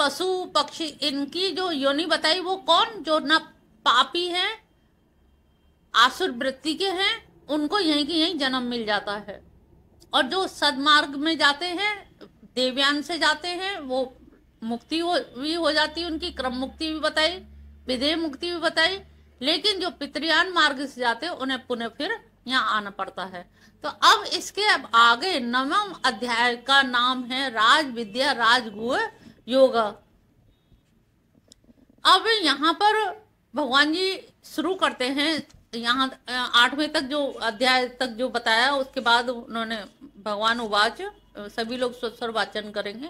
पशु पक्षी इनकी जो योनि बताई वो कौन, जो ना पापी हैं, आसुर वृत्ति के हैं, उनको यहीं की यहीं जन्म मिल जाता है। और जो सदमार्ग में जाते हैं, देवयान से जाते हैं, वो मुक्ति भी हो जाती है, उनकी क्रम मुक्ति भी बताई, विधेय मुक्ति भी बताई। लेकिन जो पितृयान मार्ग से जाते हैं उन्हें पुनः फिर यहाँ आना पड़ता है। तो अब इसके अब आगे 9वें अध्याय का नाम है राज विद्या राजगुह योग। अब यहाँ पर भगवान जी शुरू करते हैं, यहाँ 8वें तक जो अध्याय तक जो बताया, उसके बाद उन्होंने भगवान उवाच, सभी लोग स्वर वाचन करेंगे।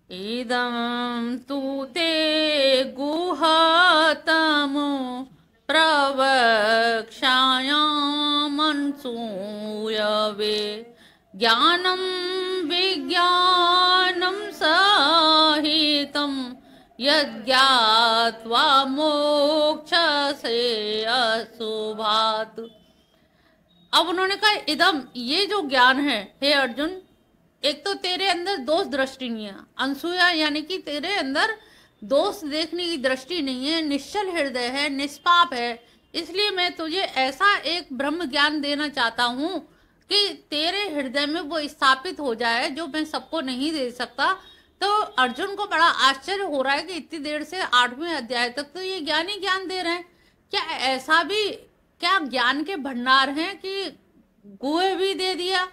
इदं तु ते गुहतम प्रवक्ष्यामनसूयवे ज्ञानं विज्ञानं सहितं यज्ञात्वा मोक्षसे अशुभात्। अब उन्होंने कहा इदम, ये जो ज्ञान है हे अर्जुन, एक तो तेरे अंदर दोष दृष्टि नहीं है, अनसूया यानी कि तेरे अंदर दोष देखने की दृष्टि नहीं है, निश्चल हृदय है, निष्पाप है। इसलिए मैं तुझे ऐसा एक ब्रह्म ज्ञान देना चाहता हूँ कि तेरे हृदय में वो स्थापित हो जाए, जो मैं सबको नहीं दे सकता। तो अर्जुन को बड़ा आश्चर्य हो रहा है कि इतनी देर से 8वें अध्याय तक तो ये ज्ञान ही ज्ञान दे रहे हैं, क्या ऐसा भी क्या ज्ञान के भंडार हैं कि गुह भी दे दिया,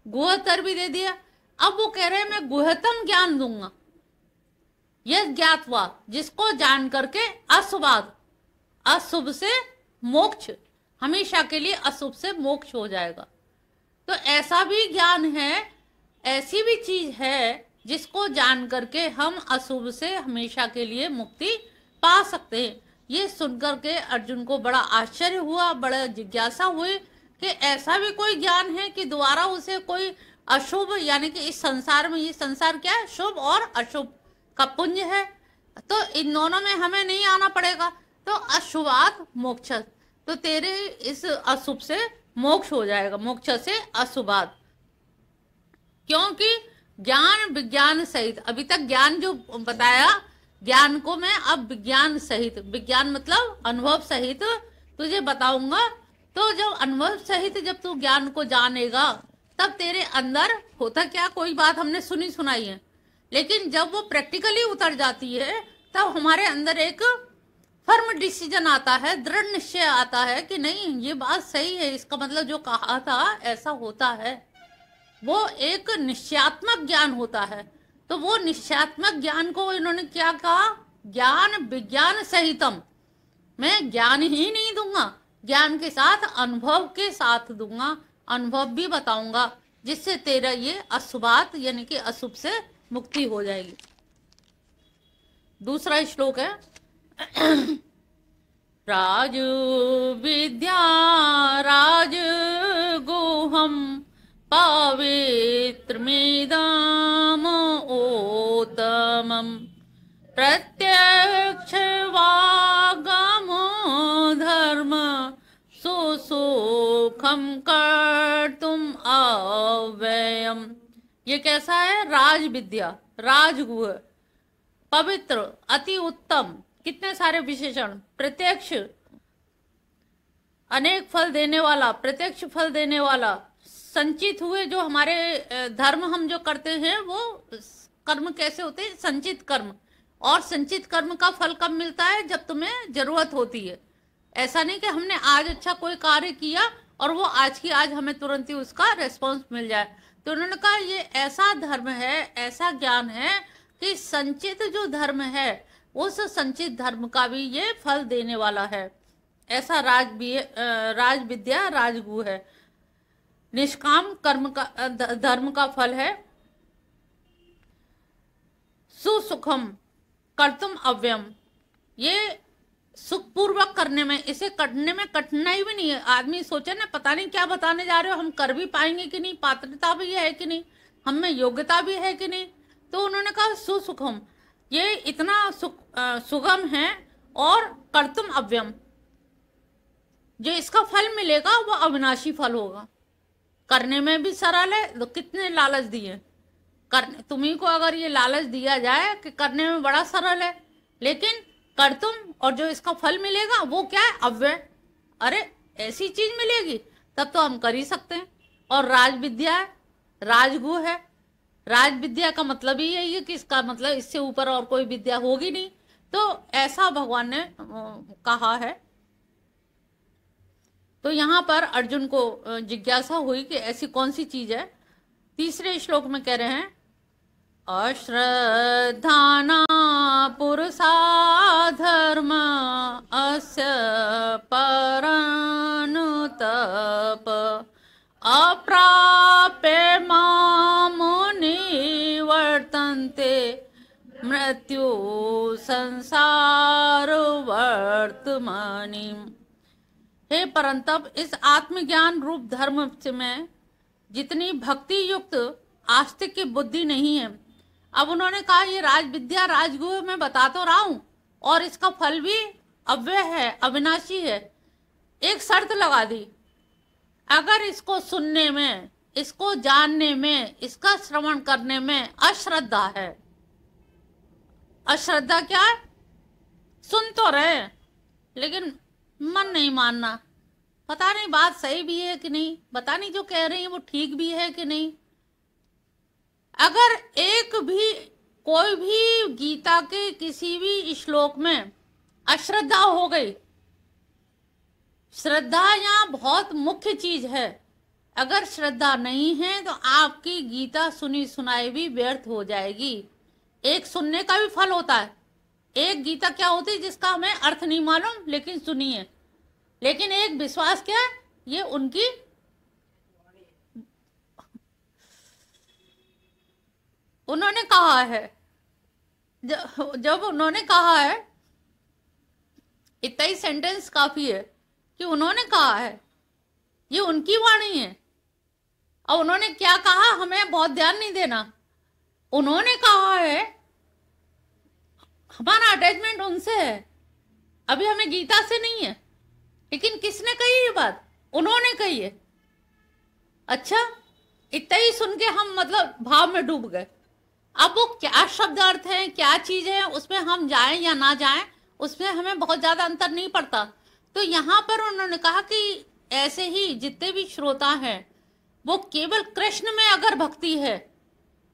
गुहतर भी दे दिया। अब वो कह रहे हैं मैं गुहतम ज्ञान दूंगा, यह ज्ञातवा, जिसको जान करके अशुभाद, अशुभ से मोक्ष, हमेशा के लिए अशुभ से मोक्ष हो जाएगा। तो ऐसा भी ज्ञान है, ऐसी भी चीज है जिसको जान करके हम अशुभ से हमेशा के लिए मुक्ति पा सकते हैं। ये सुनकर के अर्जुन को बड़ा आश्चर्य हुआ, बड़ा जिज्ञासा हुई कि ऐसा भी कोई ज्ञान है कि दोबारा उसे कोई अशुभ, यानी कि इस संसार में, ये संसार क्या है, शुभ और अशुभ का पुंज है, तो इन दोनों में हमें नहीं आना पड़ेगा। तो अशुभात मोक्ष, तो तेरे इस अशुभ से मोक्ष हो जाएगा, मोक्ष से अशुभात। क्योंकि ज्ञान विज्ञान सहित, अभी तक ज्ञान जो बताया, ज्ञान को मैं अब विज्ञान सहित, विज्ञान मतलब अनुभव सहित तुझे बताऊंगा। तो जब अनुभव सहित जब तू ज्ञान को जानेगा, तब तेरे अंदर होता क्या, कोई बात हमने सुनी सुनाई है, लेकिन जब वो प्रैक्टिकली उतर जाती है, तब हमारे अंदर एक फर्म डिसीजन आता है, दृढ़ निश्चय आता है कि नहीं ये बात सही है, इसका मतलब जो कहा था ऐसा होता है। वो एक निश्चयात्मक ज्ञान होता है। तो वो निश्चयात्मक ज्ञान को इन्होंने क्या कहा, ज्ञान विज्ञान सहितम, मैं ज्ञान ही नहीं दूंगा, ज्ञान के साथ अनुभव के साथ दूंगा, अनुभव भी बताऊंगा, जिससे तेरा ये अशुभात यानी कि अशुभ से मुक्ति हो जाएगी। दूसरा श्लोक है राज विद्या राज गुहम पवित्रमिदम् उत्तमम् प्रत्यक्ष वागमो धर्म सुसुखम कर्तुम अव्ययम्। ये कैसा है, राज विद्या, राजगुह, पवित्र, अति उत्तम, कितने सारे विशेषण, प्रत्यक्ष, अनेक फल देने वाला, प्रत्यक्ष फल देने वाला, संचित हुए जो हमारे धर्म हम जो करते हैं वो कर्म कैसे होते हैं, संचित कर्म। और संचित कर्म का फल कब मिलता है, जब तुम्हें जरूरत होती है। ऐसा नहीं कि हमने आज अच्छा कोई कार्य किया और वो आज की आज हमें तुरंत ही उसका रेस्पॉन्स मिल जाए। तो उन्होंने कहा ये ऐसा धर्म है, ऐसा ज्ञान है कि संचित जो धर्म है उस संचित धर्म का भी ये फल देने वाला है। ऐसा राज विद्या राजगुह है, निष्काम कर्म का धर्म का फल है। सुसुखम कर्तुम अव्ययम, ये सुखपूर्वक करने में, इसे करने में कठिनाई भी नहीं है। आदमी सोचे ना पता नहीं क्या बताने जा रहे हो, हम कर भी पाएंगे कि नहीं, पात्रता भी है कि नहीं, हम में योग्यता भी है कि नहीं। तो उन्होंने कहा सुसुखम, ये इतना सुगम है, और कर्तुम अव्ययम, जो इसका फल मिलेगा वो अविनाशी फल होगा। करने में भी सरल है, तो कितने लालच दिए, करने, तुम्ही को अगर ये लालच दिया जाए कि करने में बड़ा सरल है, लेकिन कर तुम और जो इसका फल मिलेगा वो क्या है, अव्यय। अरे ऐसी चीज मिलेगी तब तो हम कर ही सकते हैं। और राज विद्या है, राजगु है। राज विद्या का मतलब ही यही है कि इसका मतलब इससे ऊपर और कोई विद्या होगी नहीं। तो ऐसा भगवान ने कहा है। तो यहाँ पर अर्जुन को जिज्ञासा हुई कि ऐसी कौन सी चीज है। तीसरे श्लोक में कह रहे हैं, अश्रद्धाना पुरुषा धर्म अस्य परनुतप अप्राप्य मामुनि वर्तन्ते मृत्यु संसार वर्तमानी। हे परंतप, इस आत्मज्ञान रूप धर्म में जितनी भक्ति युक्त आस्तिक की बुद्धि नहीं है। अब उन्होंने कहा ये राज विद्या राजगुह मैं बता तो रहा हूं और इसका फल भी अव्यय है, अविनाशी है। एक शर्त लगा दी, अगर इसको सुनने में, इसको जानने में, इसका श्रवण करने में अश्रद्धा है। अश्रद्धा क्या है? सुन तो रहे लेकिन मन नहीं मानना, पता नहीं बात सही भी है कि नहीं, पता नहीं जो कह रही है वो ठीक भी है कि नहीं। अगर एक भी कोई भी गीता के किसी भी श्लोक में अश्रद्धा हो गई, श्रद्धा यहाँ बहुत मुख्य चीज है। अगर श्रद्धा नहीं है तो आपकी गीता सुनी सुनाई भी व्यर्थ हो जाएगी। एक सुनने का भी फल होता है। एक गीता क्या होती है जिसका हमें अर्थ नहीं मालूम लेकिन सुनी है। लेकिन एक विश्वास क्या है, ये उनकी उन्होंने कहा है, जब उन्होंने कहा है, इतना ही सेंटेंस काफी है कि उन्होंने कहा है, ये उनकी वाणी है। और उन्होंने क्या कहा हमें बहुत ध्यान नहीं देना। उन्होंने कहा है, हमारा अटैचमेंट उनसे है, अभी हमें गीता से नहीं है। लेकिन किसने कही ये बात? उन्होंने कही है। अच्छा, इतना ही सुन के हम मतलब भाव में डूब गए। अब वो क्या शब्द अर्थ है, क्या चीज है, उसमें हम जाएं या ना जाएं, उसमें हमें बहुत ज्यादा अंतर नहीं पड़ता। तो यहाँ पर उन्होंने कहा कि ऐसे ही जितने भी श्रोता हैं वो केवल कृष्ण में अगर भक्ति है,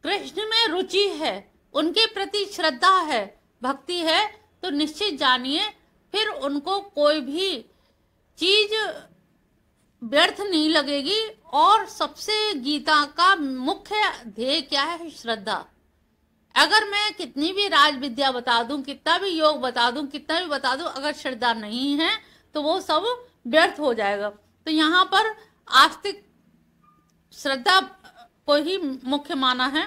कृष्ण में रुचि है, उनके प्रति श्रद्धा है, भक्ति है, तो निश्चित जानिए फिर उनको कोई भी चीज व्यर्थ नहीं लगेगी। और सबसे गीता का मुख्य ध्येय क्या है? श्रद्धा। अगर मैं कितनी भी राज विद्या बता दूं, कितना भी योग बता दूं, कितना भी बता दूं, अगर श्रद्धा नहीं है तो वो सब व्यर्थ हो जाएगा। तो यहाँ पर आस्तिक श्रद्धा को ही मुख्य माना है।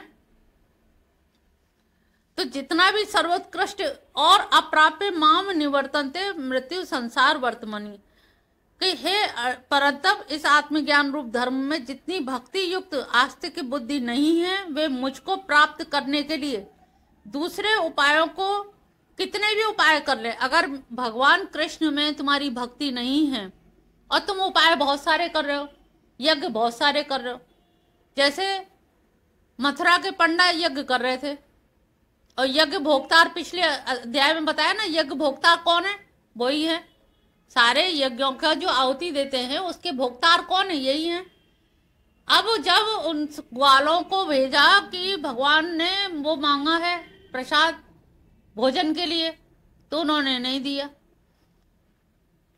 तो जितना भी सर्वोत्कृष्ट और अप्राप्य माम निवर्तन्ते मृत्यु संसार वर्तमानी, कि हे परंतप, इस आत्मज्ञान रूप धर्म में जितनी भक्ति युक्त आस्तिक की बुद्धि नहीं है, वे मुझको प्राप्त करने के लिए दूसरे उपायों को कितने भी उपाय कर ले। अगर भगवान कृष्ण में तुम्हारी भक्ति नहीं है और तुम उपाय बहुत सारे कर रहे हो, यज्ञ बहुत सारे कर रहे हो, जैसे मथुरा के पंडा यज्ञ कर रहे थे और यज्ञ भोक्तार पिछले अध्याय में बताया ना, यज्ञ भोक्तार कौन है? वही है। सारे यज्ञों का जो आहुति देते हैं उसके भोक्तार कौन है? यही है। अब जब उन ग्वालों को भेजा कि भगवान ने वो मांगा है प्रसाद भोजन के लिए, तो उन्होंने नहीं दिया,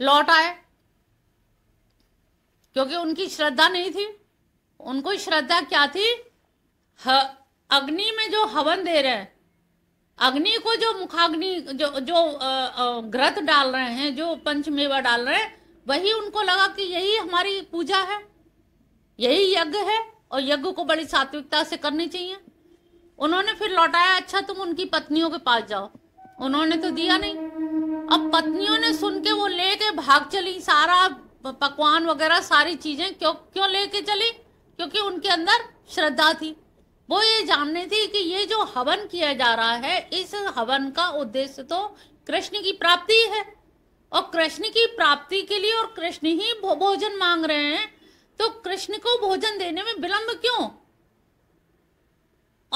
लौट आए, क्योंकि उनकी श्रद्धा नहीं थी। उनको श्रद्धा क्या थी? अग्नि में जो हवन दे रहे हैं, अग्नि को जो मुखाग्नि जो घृत डाल रहे हैं, जो पंचमेवा डाल रहे हैं, वही उनको लगा कि यही हमारी पूजा है, यही यज्ञ है और यज्ञ को बड़ी सात्विकता से करनी चाहिए। उन्होंने फिर लौटाया, अच्छा तुम उनकी पत्नियों के पास जाओ। उन्होंने तो दिया नहीं। अब पत्नियों ने सुन के वो लेके भाग चली, सारा पकवान वगैरह सारी चीजें क्यों लेके चली? क्योंकि उनके अंदर श्रद्धा थी। वो ये जानने थी कि ये जो हवन किया जा रहा है, इस हवन का उद्देश्य तो कृष्ण की प्राप्ति है, और कृष्ण की प्राप्ति के लिए और कृष्ण ही भोजन मांग रहे हैं, तो कृष्ण को भोजन देने में विलंब क्यों?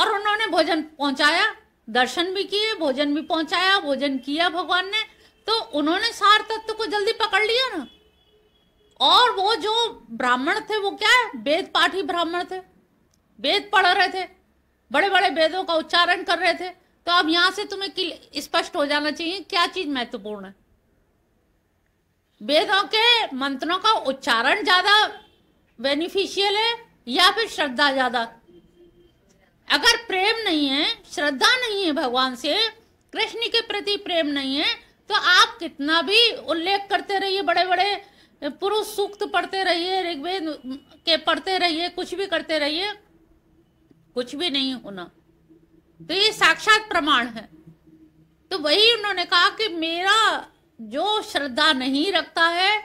और उन्होंने भोजन पहुंचाया, दर्शन भी किए, भोजन भी पहुंचाया, भोजन किया भगवान ने, तो उन्होंने सार तत्व को जल्दी पकड़ लिया ना। और वो जो ब्राह्मण थे वो क्या है, वेद पाठी ब्राह्मण थे, वेद पढ़ रहे थे, बड़े बड़े वेदों का उच्चारण कर रहे थे। तो अब यहां से तुम्हें स्पष्ट हो जाना चाहिए क्या चीज महत्वपूर्ण है। वेदों के मंत्रों का उच्चारण ज्यादा बेनिफिशियल है या फिर श्रद्धा ज्यादा? अगर प्रेम नहीं है, श्रद्धा नहीं है भगवान से, कृष्ण के प्रति प्रेम नहीं है, तो आप कितना भी उल्लेख करते रहिए, बड़े बड़े पुरुष सूक्त पढ़ते रहिए, ऋग्वेद के पढ़ते रहिए, कुछ भी करते रहिए, कुछ भी नहीं होना। तो ये साक्षात प्रमाण है। तो वही उन्होंने कहा कि मेरा जो श्रद्धा नहीं रखता है,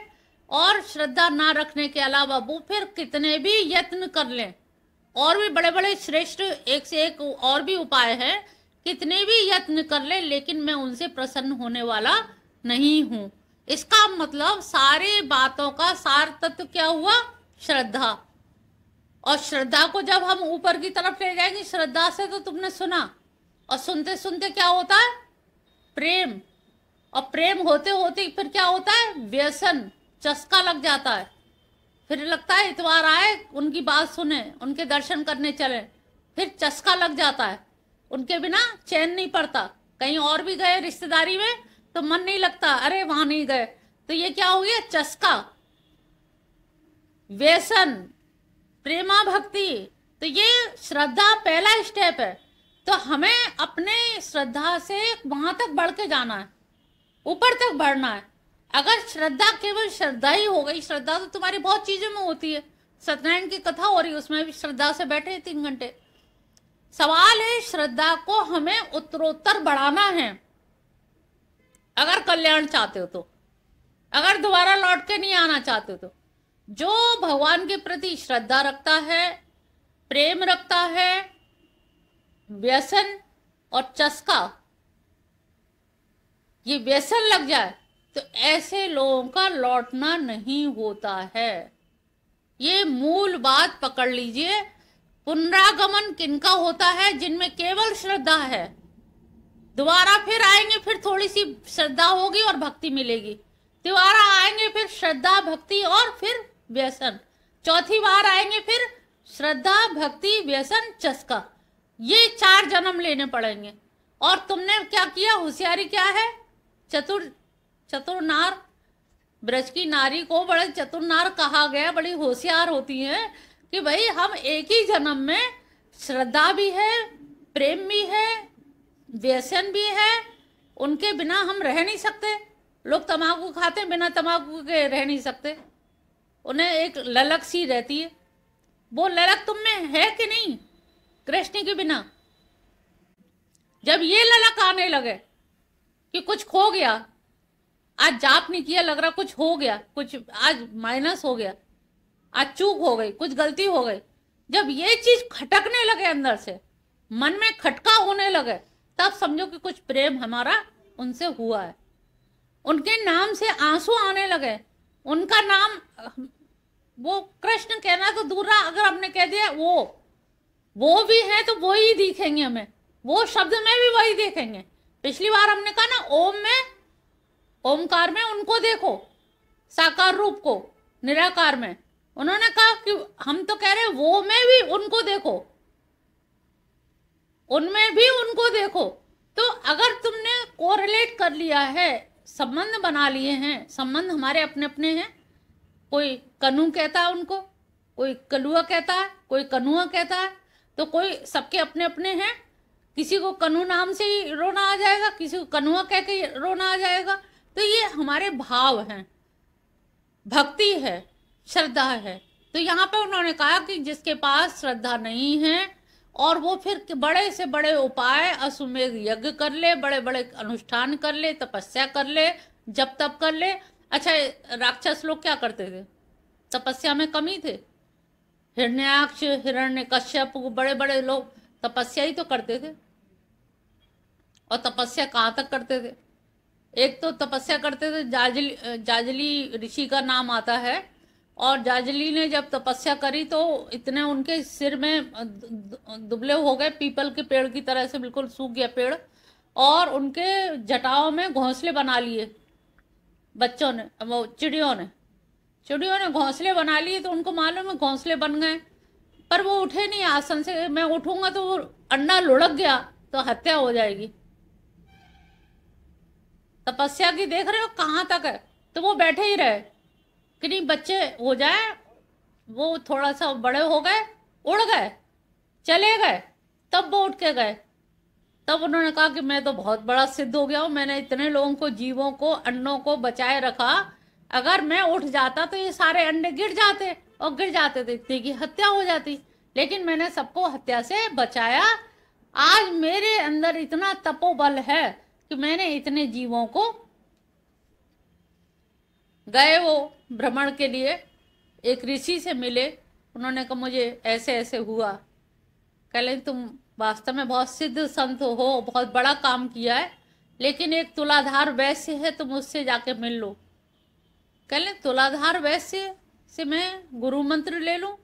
और श्रद्धा ना रखने के अलावा वो फिर कितने भी यत्न कर लें, और भी बड़े बड़े श्रेष्ठ एक से एक और भी उपाय है, कितने भी यत्न कर ले, लेकिन मैं उनसे प्रसन्न होने वाला नहीं हूं। इसका मतलब सारे बातों का सार तत्व क्या हुआ? श्रद्धा। और श्रद्धा को जब हम ऊपर की तरफ ले जाएंगे, श्रद्धा से तो तुमने सुना, और सुनते सुनते क्या होता है? प्रेम। और प्रेम होते होते फिर क्या होता है? व्यसन, चस्का लग जाता है। फिर लगता है इतवार आए, उनकी बात सुने, उनके दर्शन करने चले, फिर चस्का लग जाता है, उनके बिना चैन नहीं पड़ता। कहीं और भी गए रिश्तेदारी में तो मन नहीं लगता, अरे वहां नहीं गए, तो ये क्या हो गया? चस्का, व्यसन, प्रेमा भक्ति। तो ये श्रद्धा पहला स्टेप है। तो हमें अपने श्रद्धा से वहां तक बढ़ के जाना है, ऊपर तक बढ़ना है। अगर श्रद्धा केवल श्रद्धा ही हो गई, श्रद्धा तो तुम्हारी बहुत चीजों में होती है, सत्यनारायण की कथा हो रही है, उसमें भी श्रद्धा से बैठे 3 घंटे। सवाल है श्रद्धा को हमें उत्तरोत्तर बढ़ाना है, अगर कल्याण चाहते हो तो, अगर दोबारा लौट के नहीं आना चाहते हो तो। जो भगवान के प्रति श्रद्धा रखता है, प्रेम रखता है, व्यसन और चस्का, ये व्यसन लग जाए तो ऐसे लोगों का लौटना नहीं होता है। ये मूल बात पकड़ लीजिए। पुनरागमन किनका होता है? जिनमें केवल श्रद्धा है। दोबारा फिर आएंगे, फिर थोड़ी सी श्रद्धा होगी और भक्ति मिलेगी, दोबारा आएंगे फिर श्रद्धा भक्ति और फिर व्यसन, चौथी बार आएंगे फिर श्रद्धा भक्ति व्यसन चस्का। ये 4 जन्म लेने पड़ेंगे। और तुमने क्या किया? होशियारी क्या है? चतुर नार, ब्रज की नारी को बड़े चतुर नार कहा गया, बड़ी होशियार होती है कि भाई हम एक ही जन्म में श्रद्धा भी है, प्रेम भी है, व्यसन भी है, उनके बिना हम रह नहीं सकते। लोग तम्बाकू खाते, बिना तम्बाकू के रह नहीं सकते, उन्हें एक ललक सी रहती है। वो ललक तुम में है कि नहीं? कृष्ण के बिना जब ये ललक आने लगे कि कुछ खो गया, आज जाप नहीं किया, लग रहा कुछ हो गया, कुछ आज माइनस हो गया, आज चूक हो गई, कुछ गलती हो गई, जब ये चीज खटकने लगे अंदर से, मन में खटका होने लगे, तब समझो कि कुछ प्रेम हमारा उनसे हुआ है। उनके नाम से आंसू आने लगे, उनका नाम, वो कृष्ण कहना तो दूर रहा, अगर हमने कह दिया वो भी है तो वो ही दिखेंगे हमें, वो शब्द में भी वही देखेंगे। पिछली बार हमने कहा ना, ओम में, ओमकार में उनको देखो, साकार रूप को, निराकार में। उन्होंने कहा कि हम तो कह रहे वो में भी उनको देखो, उनमें भी उनको देखो। तो अगर तुमने कोरिलेट कर लिया है, संबंध बना लिए हैं, संबंध हमारे अपने अपने हैं, कोई कनु कहता है उनको, कोई कलुआ कहता है, कोई कनुआ कहता है, तो कोई सबके अपने अपने हैं। किसी को कनु नाम से ही रोना आ जाएगा, किसी को कनुआ कह के रोना आ जाएगा। तो ये हमारे भाव हैं, भक्ति है, श्रद्धा है। तो यहाँ पे उन्होंने कहा कि जिसके पास श्रद्धा नहीं है और वो फिर बड़े से बड़े उपाय, अश्वमेध यज्ञ कर ले, बड़े बड़े अनुष्ठान कर ले, तपस्या कर ले, जप तप कर ले। अच्छा, राक्षस लोग क्या करते थे? तपस्या में कमी थे। हिरण्याक्ष, हिरण्यकश्यप, बड़े बड़े लोग तपस्या ही तो करते थे। और तपस्या कहाँ तक करते थे? एक तो तपस्या करते थे, जाजली ऋषि का नाम आता है, और जाजली ने जब तपस्या करी तो इतने उनके सिर में दुबले हो गए, पीपल के पेड़ की तरह से बिल्कुल सूख गया पेड़, और उनके जटाओं में घोंसले बना लिए बच्चों ने, वो चिड़ियों ने घोंसले बना लिए। तो उनको मालूम है घोंसले बन गए, पर वो उठे नहीं आसन से। मैं उठूंगा तो वो अंडा लुढ़क गया तो हत्या हो जाएगी। तपस्या की देख रहे हो कहाँ तक है, तो वो बैठे ही रहे कि नहीं बच्चे हो जाए। वो थोड़ा सा बड़े हो गए, उड़ गए, चले गए, तब वो उठ के गए। तब उन्होंने कहा कि मैं तो बहुत बड़ा सिद्ध हो गया हूँ, मैंने इतने लोगों को, जीवों को, अंडों को बचाए रखा। अगर मैं उठ जाता तो ये सारे अंडे गिर जाते, और गिर जाते तो इतनी की हत्या हो जाती। लेकिन मैंने सबको हत्या से बचाया। आज मेरे अंदर इतना तपोबल है कि मैंने इतने जीवों को, गए वो भ्रमण के लिए, एक ऋषि से मिले, उन्होंने कहा मुझे ऐसे ऐसे हुआ। कह लें तुम वास्तव में बहुत सिद्ध संत हो, बहुत बड़ा काम किया है, लेकिन एक तुलाधार वैश्य है, तुम उससे जाके मिल लो। कह लें तुलाधार वैश्य से मैं गुरु मंत्र ले लूं?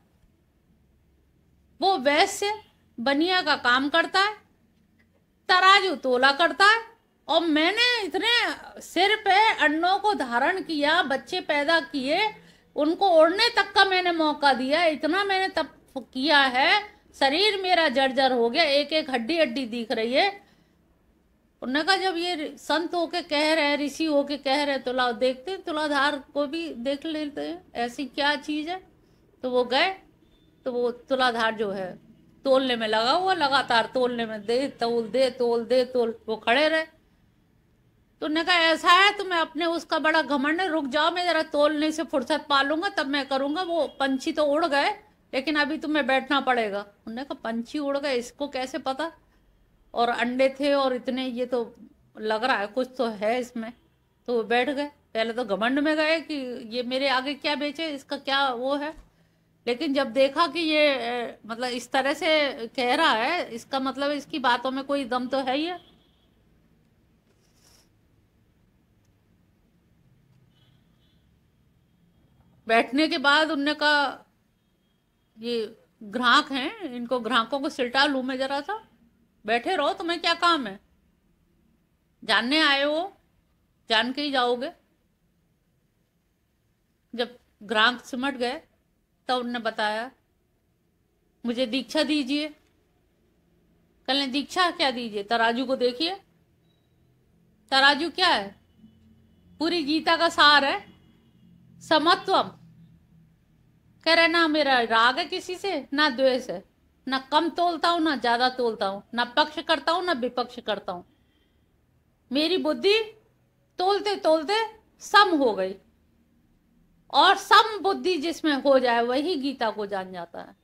वो वैश्य बनिया का काम करता है, तराजू तोला करता है, और मैंने इतने सिर पे अंडों को धारण किया, बच्चे पैदा किए, उनको उड़ने तक का मैंने मौका दिया, इतना मैंने तप किया है, शरीर मेरा जर्जर हो गया, एक एक हड्डी हड्डी दिख रही है। उन्होंने कहा जब ये संत होके कह रहे हैं, ऋषि होके कह रहे हैं, तो लाओ देखते, तुलाधार को भी देख लेते हैं ऐसी क्या चीज है। तो वो गए, तो वो तुलाधार जो है तोलने में लगा हुआ, लगातार तोलने में, दे तोल, दे तोल, दे तोल, वो खड़े रहे। तो उन्होंने कहा ऐसा है तुम्हें अपने उसका बड़ा घमंड है, रुक जाओ, मैं जरा तोलने से फुर्सत पा लूंगा तब मैं करूंगा। वो पंछी तो उड़ गए, लेकिन अभी तुम्हें बैठना पड़ेगा। उन्होंने कहा पंछी उड़ गए, इसको कैसे पता, और अंडे थे और इतने, ये तो लग रहा है कुछ तो है इसमें। तो वो बैठ गए। पहले तो घमंड में गए कि ये मेरे आगे क्या बेचे, इसका क्या वो है, लेकिन जब देखा कि ये मतलब इस तरह से कह रहा है, इसका मतलब इसकी बातों में कोई दम तो है ही है। बैठने के बाद उनने कहा ये ग्राहक हैं, इनको ग्राहकों को सिलटा लूं मैं जरा सा, बैठे रहो, तुम्हें क्या काम है, जानने आए हो, जान के ही जाओगे। जब ग्राहक सिमट गए तब उन्होंने बताया मुझे दीक्षा दीजिए। कल दीक्षा क्या दीजिए, तराजू को देखिए, तराजू क्या है, पूरी गीता का सार है, समत्वम। कह रहे ना मेरा राग है किसी से, ना द्वेष है, ना कम तोलता हूं ना ज्यादा तोलता हूं, ना पक्ष करता हूं ना विपक्ष करता हूं। मेरी बुद्धि तोलते तोलते सम हो गई, और सम बुद्धि जिसमें हो जाए वही गीता को जान जाता है।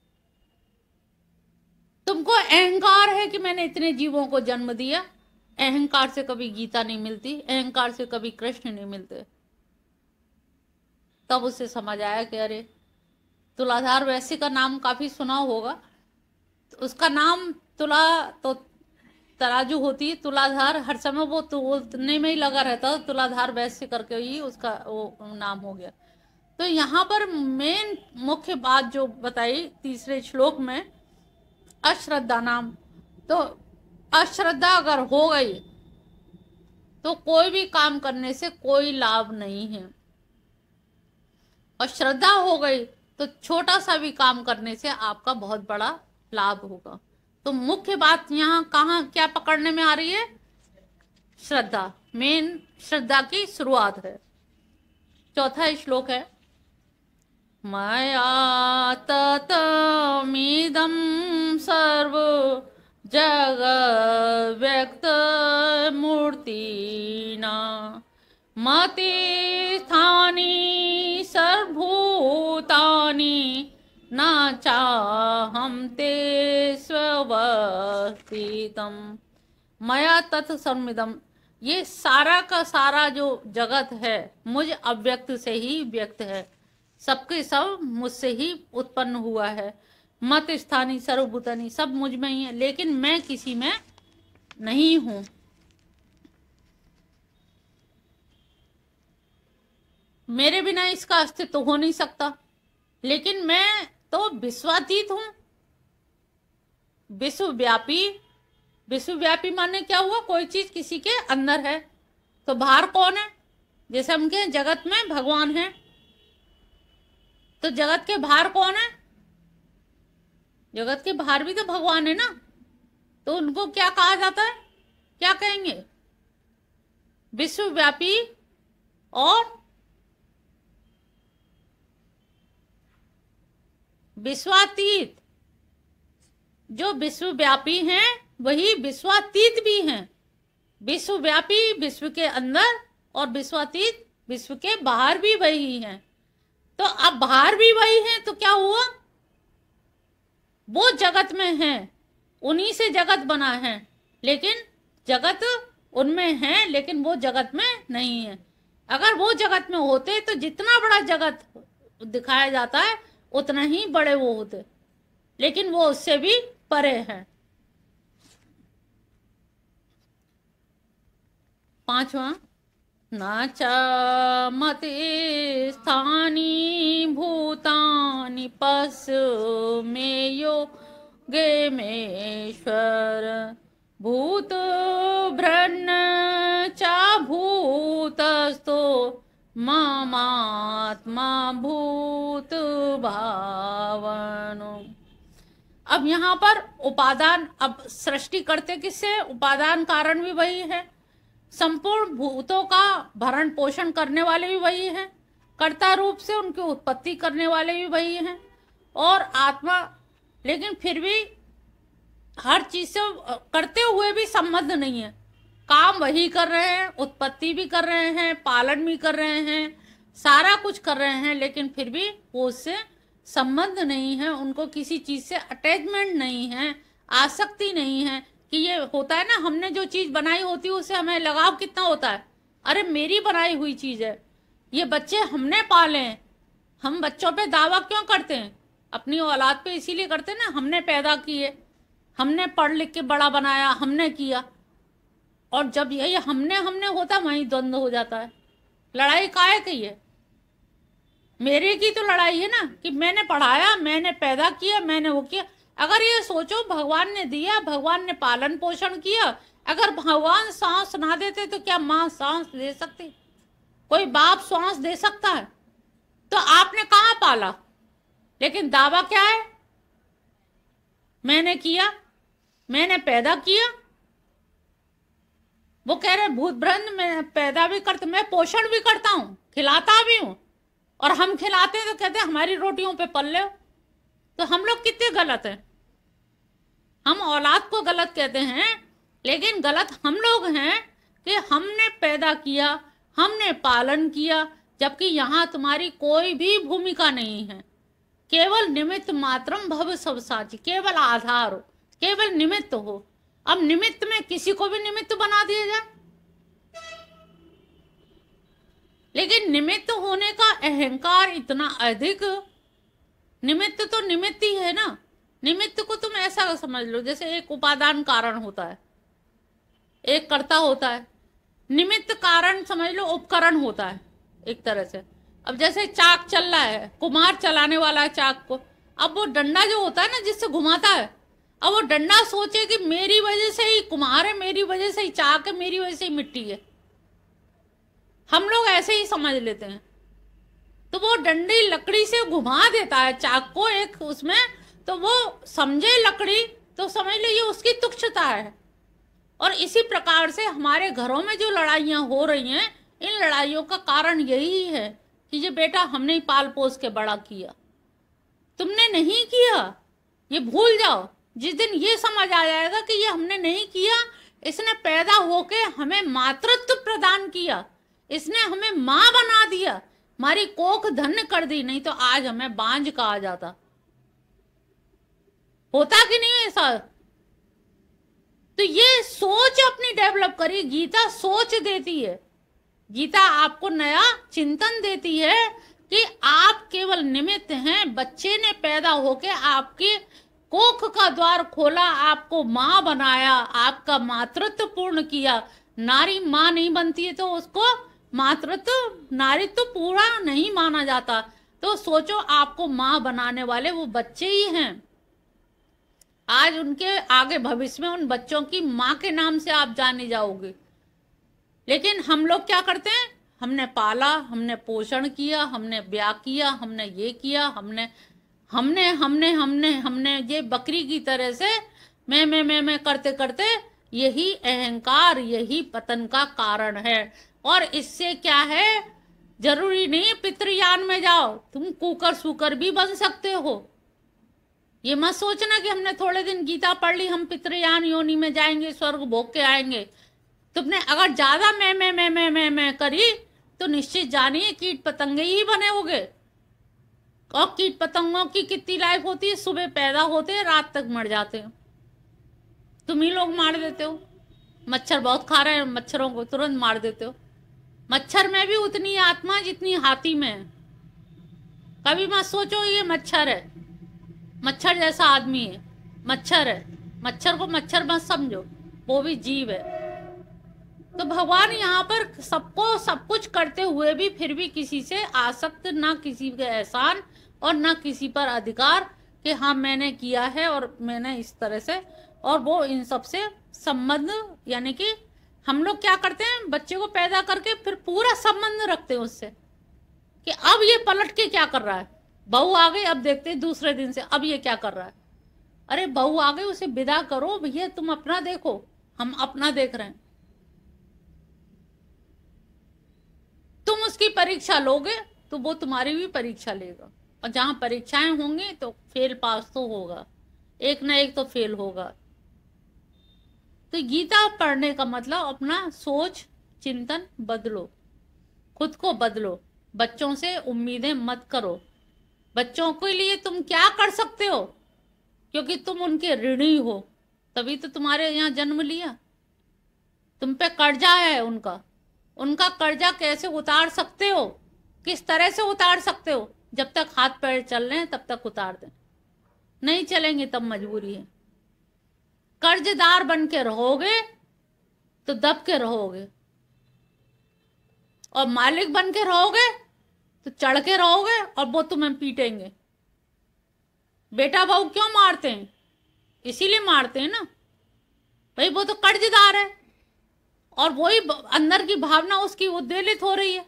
तुमको अहंकार है कि मैंने इतने जीवों को जन्म दिया, अहंकार से कभी गीता नहीं मिलती, अहंकार से कभी कृष्ण नहीं मिलते। तब उसे समझ आया कि अरे तुलाधार वैश्य का नाम काफी सुना होगा, तो उसका नाम तुला तो तराजू होती है, तुलाधार हर समय वो तोलने में ही लगा रहता, तुलाधार वैश्य करके ही उसका वो नाम हो गया। तो यहाँ पर मेन मुख्य बात जो बताई तीसरे श्लोक में, अश्रद्धा नाम। तो अश्रद्धा अगर हो गई तो कोई भी काम करने से कोई लाभ नहीं है, और श्रद्धा हो गई तो छोटा सा भी काम करने से आपका बहुत बड़ा लाभ होगा। तो मुख्य बात यहाँ कहाँ क्या पकड़ने में आ रही है, श्रद्धा, मेन श्रद्धा की शुरुआत है। चौथा श्लोक है, मया ततमिदं सर्व जग व्यक्त मूर्तिना मति स्थानी सर्वभूतानि न चाहम ते स्ववस्थितम। मया तत् सर्वमिदं, ये सारा का सारा जो जगत है मुझ अव्यक्त से ही व्यक्त है, सबके सब मुझसे ही उत्पन्न हुआ है। मत स्थानी सर्वभूतानि, सब मुझ में ही है, लेकिन मैं किसी में नहीं हूं। मेरे बिना इसका अस्तित्व हो नहीं सकता, लेकिन मैं तो विश्वातीत हूं, विश्वव्यापी। विश्वव्यापी माने क्या हुआ? कोई चीज किसी के अंदर है, तो बाहर कौन है? जैसे हम कहें जगत में भगवान है, तो जगत के बाहर कौन है? जगत के बाहर भी तो भगवान है ना, तो उनको क्या कहा जाता है? क्या कहेंगे? विश्वव्यापी और विश्वातीत। जो विश्वव्यापी हैं वही विश्वातीत भी हैं। विश्वव्यापी विश्व के अंदर और विश्वातीत विश्व के बाहर भी वही हैं। तो अब बाहर भी वही हैं तो क्या हुआ? वो जगत में हैं, उन्हीं से जगत बना है, लेकिन जगत उनमें है, लेकिन वो जगत में नहीं है। अगर वो जगत में होते तो जितना बड़ा जगत दिखाया जाता है उतना ही बड़े वो होते, लेकिन वो उससे भी परे हैं। 5वां, नाचा मते स्थानी भूतानि में योगे मेश्वर भूत भ्रन्न चा भूतस्तो ममात्मा भूत भावनो। अब यहाँ पर उपादान, अब सृष्टि करते किससे? उपादान कारण भी वही है, संपूर्ण भूतों का भरण पोषण करने वाले भी वही हैं, कर्ता रूप से उनकी उत्पत्ति करने वाले भी वही हैं, और आत्मा। लेकिन फिर भी हर चीज से करते हुए भी संबंध नहीं है। काम वही कर रहे हैं, उत्पत्ति भी कर रहे हैं, पालन भी कर रहे हैं, सारा कुछ कर रहे हैं, लेकिन फिर भी वो उससे संबंध नहीं है, उनको किसी चीज से अटैचमेंट नहीं है, आसक्ति नहीं है। कि ये होता है ना, हमने जो चीज बनाई होती है उससे हमें लगाव कितना होता है? अरे मेरी बनाई हुई चीज है, ये बच्चे हमने पाले हैं। हम बच्चों पे दावा क्यों करते हैं? अपनी औलाद पे इसीलिए करते हैं ना, हमने पैदा किए, हमने पढ़ लिख के बड़ा बनाया, हमने किया। और जब यही हमने होता वहीं द्वंद्व हो जाता है। लड़ाई काहे की है? मेरे की तो लड़ाई है ना, कि मैंने पढ़ाया, मैंने पैदा किया, मैंने वो किया। अगर ये सोचो भगवान ने दिया, भगवान ने पालन पोषण किया, अगर भगवान सांस ना देते तो क्या माँ सांस दे सकती? कोई बाप सांस दे सकता है? तो आपने कहाँ पाला? लेकिन दावा क्या है? मैंने किया, मैंने पैदा किया। वो कह रहे भूत भ्रंद, मैं पैदा भी करता, मैं पोषण भी करता हूँ, खिलाता भी हूँ, और हम खिलाते हैं तो कहते हैं हमारी रोटियों पे पल्ले हो। तो हम लोग कितने गलत हैं? हम औलाद को गलत कहते हैं, लेकिन गलत हम लोग हैं कि हमने पैदा किया, हमने पालन किया, जबकि यहाँ तुम्हारी कोई भी भूमिका नहीं है। केवल निमित्त मात्रम भव सब साची, केवल आधार हो, केवल निमित्त हो। अब निमित्त में किसी को भी निमित्त बना दिया जाए, लेकिन निमित्त होने का अहंकार इतना अधिक। निमित्त तो निमित्त ही है ना। निमित्त को तुम ऐसा समझ लो जैसे एक उपादान कारण होता है, एक कर्ता होता है। निमित्त कारण समझ लो उपकरण होता है एक तरह से। अब जैसे चाक चल रहा है, कुम्हार चलाने वाला है चाक को, अब वो डंडा जो होता है ना जिससे घुमाता है, अब वो डंडा सोचे कि मेरी वजह से ही कुम्हार है, मेरी वजह से ही चाक है, मेरी वजह से ही मिट्टी है। हम लोग ऐसे ही समझ लेते हैं। तो वो डंडी लकड़ी से घुमा देता है चाक को एक उसमें, तो वो समझे लकड़ी तो समझ लो ये उसकी तुच्छता है। और इसी प्रकार से हमारे घरों में जो लड़ाइयाँ हो रही हैं, इन लड़ाइयों का कारण यही है कि ये बेटा हमने ही पाल पोस के बड़ा किया, तुमने नहीं किया। ये भूल जाओ, जिस दिन ये समझ आ जाएगा कि ये हमने नहीं किया, इसने पैदा होके हमें मातृत्व प्रदान किया, इसने हमें माँ बना दिया, हमारी कोख धन्य कर दी, नहीं तो आज हमें बांझ कहा जाता। होता कि नहीं ऐसा? तो ये सोच अपनी डेवलप करी। गीता सोच देती है, गीता आपको नया चिंतन देती है कि आप केवल निमित्त हैं। बच्चे ने पैदा होके आपके कोख का द्वार खोला, आपको माँ बनाया, आपका मातृत्व पूर्ण किया। नारी माँ नहीं बनती है तो उसको मातृत्व नारीत्व पूरा नहीं माना जाता। तो सोचो आपको माँ बनाने वाले वो बच्चे ही हैं। आज उनके आगे भविष्य में उन बच्चों की माँ के नाम से आप जाने जाओगे। लेकिन हम लोग क्या करते हैं, हमने पाला, हमने पोषण किया, हमने ब्याह किया, हमने ये किया, हमने हमने हमने हमने हमने ये बकरी की तरह से मैं करते करते यही अहंकार, यही पतन का कारण है। और इससे क्या है, जरूरी नहीं पितृयान में जाओ, तुम कुकर सुकर भी बन सकते हो। ये मत सोचना कि हमने थोड़े दिन गीता पढ़ ली हम पितृयान योनि में जाएंगे, स्वर्ग भोग के आएंगे। तुमने अगर ज्यादा मैं करी तो निश्चित जानिए कीट पतंगे ही बने होगे। और कीट पतंगों की कितनी लाइफ होती है, सुबह पैदा होते हैं रात तक मर जाते हैं। तुम ही लोग मार देते हो। मच्छर बहुत खा रहे हैं, मच्छरों को तुरंत मार देते हो। मच्छर में भी उतनी आत्मा जितनी हाथी में है। कभी मत सोचो ये मच्छर है, मच्छर जैसा आदमी है, मच्छर है। मच्छर को मच्छर मत समझो, वो भी जीव है। तो भगवान यहाँ पर सबको सब कुछ करते हुए भी फिर भी किसी से आसक्त, ना किसी के एहसान और ना किसी पर अधिकार कि हाँ मैंने किया है और मैंने इस तरह से, और वो इन सब से संबंध, यानी कि हम लोग क्या करते हैं, बच्चे को पैदा करके फिर पूरा संबंध रखते हैं उससे कि अब ये पलट के क्या कर रहा है। बहू आ गई, अब देखते हैं दूसरे दिन से अब ये क्या कर रहा है। अरे बहू आ गई, उसे विदा करो भैया, तुम अपना देखो, हम अपना देख रहे हैं। तुम उसकी परीक्षा लोगे तो वो तुम्हारी भी परीक्षा लेगा, और जहां परीक्षाएं होंगी तो फेल पास तो होगा, एक ना एक तो फेल होगा। तो गीता पढ़ने का मतलब अपना सोच चिंतन बदलो, खुद को बदलो, बच्चों से उम्मीदें मत करो। बच्चों के लिए तुम क्या कर सकते हो, क्योंकि तुम उनके ऋणी हो, तभी तो तुम्हारे यहाँ जन्म लिया। तुम पे कर्जा है उनका, उनका कर्जा कैसे उतार सकते हो, किस तरह से उतार सकते हो। जब तक हाथ पैर चल रहे हैं तब तक उतार दें, नहीं चलेंगे तब मजबूरी है। कर्जदार बन के रहोगे तो दब के रहोगे, और मालिक बन के रहोगे तो चढ़ के रहोगे, और वो तुम्हें पीटेंगे। बेटा बहू क्यों मारते हैं, इसीलिए मारते हैं ना भाई, वो तो कर्जदार है और वही अंदर की भावना उसकी उद्वेलित हो रही है।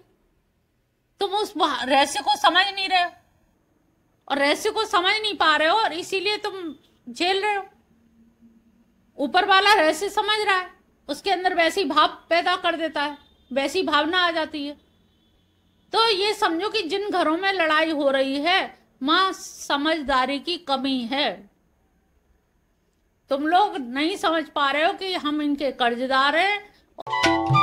तुम उस रहस्य को समझ नहीं रहे हो, और रहस्य को समझ नहीं पा रहे हो, और इसीलिए तुम झेल रहे हो। ऊपर वाला रहस्य समझ रहा है, उसके अंदर वैसी भाव पैदा कर देता है, वैसी भावना आ जाती है। तो ये समझो कि जिन घरों में लड़ाई हो रही है, मां समझदारी की कमी है। तुम लोग नहीं समझ पा रहे हो कि हम इनके कर्जदार हैं।